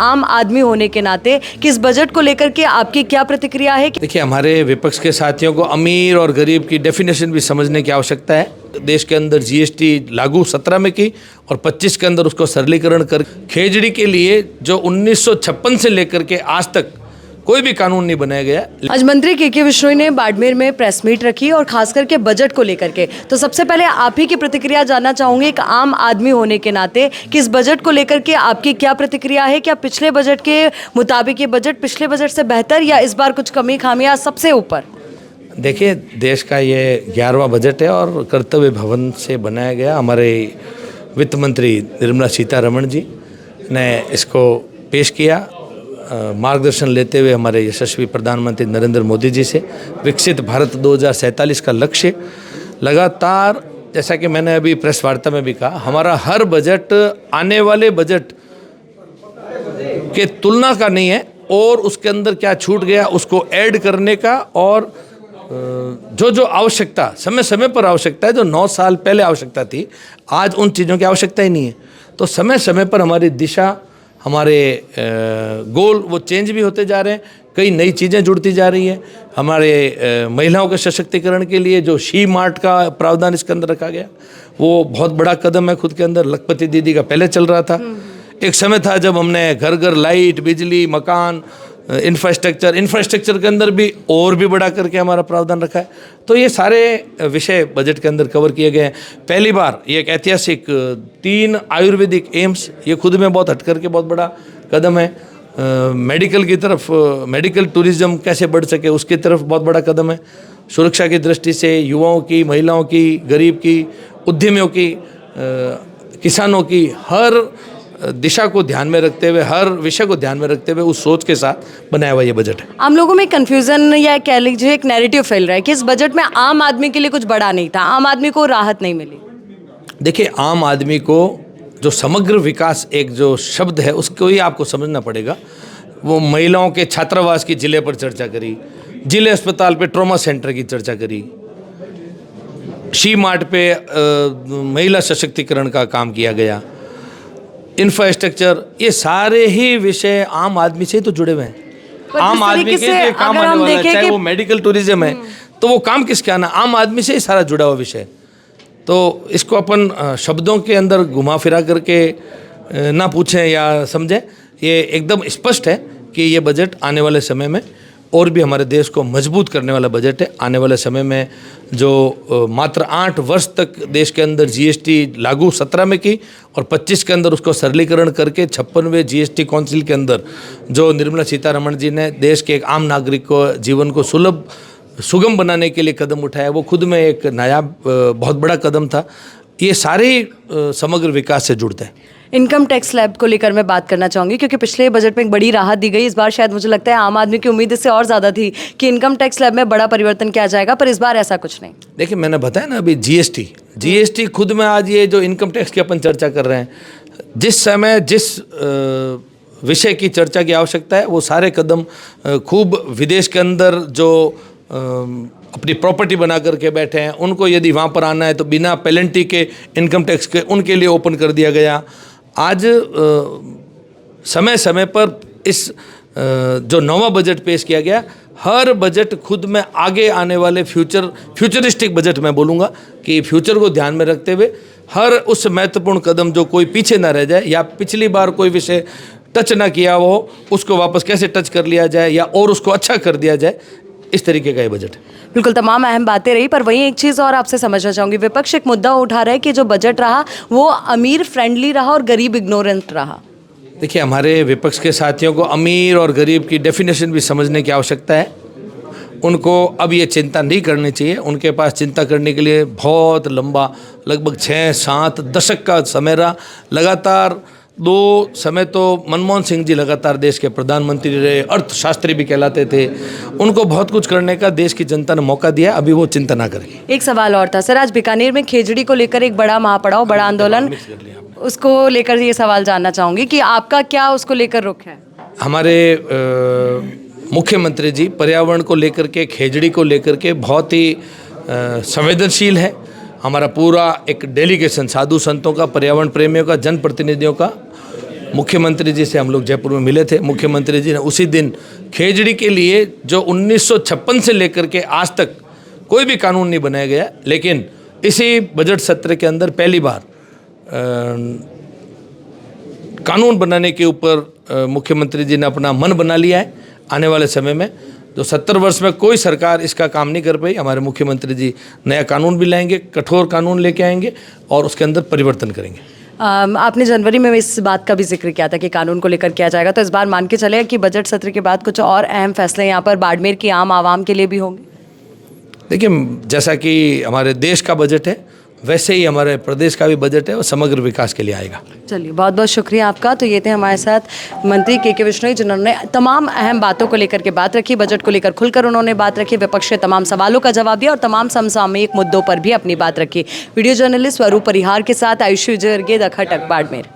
आम आदमी होने के नाते कि इस बजट को लेकर के आपकी क्या प्रतिक्रिया है? देखिए, हमारे विपक्ष के साथियों को अमीर और गरीब की डेफिनेशन भी समझने की आवश्यकता है। देश के अंदर जीएसटी लागू 17 में की और 25 के अंदर उसको सरलीकरण कर खेजड़ी के लिए जो 1956 से लेकर के आज तक कोई भी कानून नहीं बनाया गया। आज मंत्री के बिश्नोई ने बाड़मेर में प्रेस मीट रखी और खास करके बजट को लेकर के, तो सबसे पहले आप ही की प्रतिक्रिया जानना चाहूंगी एक आम आदमी होने के नाते कि इस बजट को लेकर के आपकी क्या प्रतिक्रिया है? क्या पिछले बजट के मुताबिक ये बजट पिछले बजट से बेहतर या इस बार कुछ कमी खामियां सबसे ऊपर? देखिए, देश का ये 11वां बजट है और कर्तव्य भवन से बनाया गया। हमारे वित्त मंत्री निर्मला सीतारमण जी ने इसको पेश किया, मार्गदर्शन लेते हुए हमारे यशस्वी प्रधानमंत्री नरेंद्र मोदी जी से। विकसित भारत 2047 का लक्ष्य लगातार, जैसा कि मैंने अभी प्रेस वार्ता में भी कहा, हमारा हर बजट आने वाले बजट के तुलना का नहीं है और उसके अंदर क्या छूट गया उसको ऐड करने का, और जो आवश्यकता समय समय पर आवश्यकता है, जो 9 साल पहले आवश्यकता थी, आज उन चीज़ों की आवश्यकता ही नहीं है। तो समय समय पर हमारी दिशा, हमारे गोल वो चेंज भी होते जा रहे हैं, कई नई चीज़ें जुड़ती जा रही हैं। हमारे महिलाओं के सशक्तिकरण के लिए जो शी मार्ट का प्रावधान इसके अंदर रखा गया, वो बहुत बड़ा कदम है खुद के अंदर। लखपति दीदी का पहले चल रहा था, एक समय था जब हमने घर घर लाइट, बिजली, मकान, इंफ्रास्ट्रक्चर के अंदर भी और भी बड़ा करके हमारा प्रावधान रखा है। तो ये सारे विषय बजट के अंदर कवर किए गए हैं। पहली बार ये एक ऐतिहासिक 3 आयुर्वेदिक एम्स, ये खुद में बहुत हटकर के बहुत बड़ा कदम है। मेडिकल की तरफ, मेडिकल टूरिज्म कैसे बढ़ सके उसकी तरफ बहुत बड़ा कदम है। सुरक्षा की दृष्टि से युवाओं की, महिलाओं की, गरीब की, उद्यमियों की, किसानों की, हर दिशा को ध्यान में रखते हुए, हर विषय को ध्यान में रखते हुए उस सोच के साथ बनाया हुआ ये बजट है। आम लोगों में कंफ्यूजन या कह लीजिए एक नैरेटिव फैल रहा है कि इस बजट में आम आदमी के लिए कुछ बड़ा नहीं था, आम आदमी को राहत नहीं मिली। देखिए, आम आदमी को जो समग्र विकास एक जो शब्द है उसको ही आपको समझना पड़ेगा। वो महिलाओं के छात्रावास की जिले पर चर्चा करी, जिले अस्पताल पे ट्रॉमा सेंटर की चर्चा करी, शी मार्ट पे महिला सशक्तिकरण का काम किया गया, इंफ्रास्ट्रक्चर, ये सारे ही विषय आम आदमी से ही तो जुड़े हुए हैं। आम आदमी के लिए काम आने वाला है, चाहे वो मेडिकल टूरिज्म है, तो वो काम किसके आना, आम आदमी से ही सारा जुड़ा हुआ विषय। तो इसको अपन शब्दों के अंदर घुमा फिरा करके ना पूछें या समझें, ये एकदम स्पष्ट है कि ये बजट आने वाले समय में और भी हमारे देश को मजबूत करने वाला बजट है। आने वाले समय में जो मात्र 8 वर्ष तक देश के अंदर जीएसटी लागू 17 में की और 25 के अंदर उसको सरलीकरण करके 56वें जीएसटी काउंसिल के अंदर जो निर्मला सीतारमण जी ने देश के एक आम नागरिक को जीवन को सुगम बनाने के लिए कदम उठाया, वो खुद में एक नायाब बहुत बड़ा कदम था। ये सारे समग्र विकास से जुड़ते हैं। इनकम टैक्स स्लैब को लेकर मैं बात करना चाहूँगी क्योंकि पिछले बजट में एक बड़ी राहत दी गई। इस बार शायद मुझे लगता है आम आदमी की उम्मीद इससे और ज़्यादा थी कि इनकम टैक्स स्लैब में बड़ा परिवर्तन किया जाएगा, पर इस बार ऐसा कुछ नहीं। देखिए, मैंने बताया ना अभी, जीएसटी खुद में आज ये जो इनकम टैक्स की अपन चर्चा कर रहे हैं, जिस समय जिस विषय की चर्चा की आवश्यकता है वो सारे कदम खूब विदेश के अंदर जो अपनी प्रॉपर्टी बना करके बैठे हैं, उनको यदि वहाँ पर आना है तो बिना पेनल्टी के इनकम टैक्स के उनके लिए ओपन कर दिया गया। आज समय समय पर इस जो नवा बजट पेश किया गया, हर बजट खुद में आगे आने वाले फ्यूचरिस्टिक बजट मैं बोलूँगा कि फ्यूचर को ध्यान में रखते हुए हर उस महत्वपूर्ण कदम जो कोई पीछे ना रह जाए, या पिछली बार कोई विषय टच ना किया हो उसको वापस कैसे टच कर लिया जाए या और उसको अच्छा कर दिया जाए, इस तरीके का ये बजट है। बिल्कुल, तमाम अहम बातें रही, पर वहीं एक चीज़ और आपसे समझना चाहूँगी। विपक्ष एक मुद्दा उठा रहा है कि जो बजट रहा वो अमीर फ्रेंडली रहा और गरीब इग्नोरेंट रहा। देखिए, हमारे विपक्ष के साथियों को अमीर और गरीब की डेफिनेशन भी समझने की आवश्यकता है। उनको अब ये चिंता नहीं करनी चाहिए। उनके पास चिंता करने के लिए बहुत लंबा, लगभग 6-7 दशक का समय रहा। लगातार 2 समय तो मनमोहन सिंह जी लगातार देश के प्रधानमंत्री रहे, अर्थशास्त्री भी कहलाते थे। उनको बहुत कुछ करने का देश की जनता ने मौका दिया, अभी वो चिंता ना करें। एक सवाल और था सर, आज बीकानेर में खेजड़ी को लेकर एक बड़ा महापड़ाव, बड़ा आंदोलन, उसको लेकर ये सवाल जानना चाहूँगी कि आपका क्या उसको लेकर रुख है? हमारे मुख्यमंत्री जी पर्यावरण को लेकर के, खेजड़ी को लेकर के बहुत ही संवेदनशील है। हमारा पूरा एक डेलीगेशन साधु संतों का, पर्यावरण प्रेमियों का, जनप्रतिनिधियों का मुख्यमंत्री जी से हम लोग जयपुर में मिले थे। मुख्यमंत्री जी ने उसी दिन खेजड़ी के लिए जो 1956 से लेकर के आज तक कोई भी कानून नहीं बनाया गया, लेकिन इसी बजट सत्र के अंदर पहली बार कानून बनाने के ऊपर मुख्यमंत्री जी ने अपना मन बना लिया है। आने वाले समय में जो 70 वर्ष में कोई सरकार इसका काम नहीं कर पाई, हमारे मुख्यमंत्री जी नया कानून भी लाएंगे, कठोर कानून लेके आएंगे और उसके अंदर परिवर्तन करेंगे। आपने जनवरी में इस बात का भी जिक्र किया था कि कानून को लेकर किया जाएगा, तो इस बार मान के चले कि बजट सत्र के बाद कुछ और अहम फैसले यहाँ पर बाड़मेर की आम आवाम के लिए भी होंगे? देखिए, जैसा कि हमारे देश का बजट है वैसे ही हमारे प्रदेश का भी बजट है और समग्र विकास के लिए आएगा। चलिए, बहुत बहुत शुक्रिया आपका। तो ये थे हमारे साथ मंत्री के बिश्नोई, जिन्होंने तमाम अहम बातों को लेकर के बात रखी, बजट को लेकर खुलकर उन्होंने बात रखी, विपक्ष के तमाम सवालों का जवाब दिया और तमाम समसामयिक मुद्दों पर भी अपनी बात रखी। वीडियो जर्नलिस्ट स्वरूप परिहार के साथ आयुषी विजय, द खटक, बाड़मेर।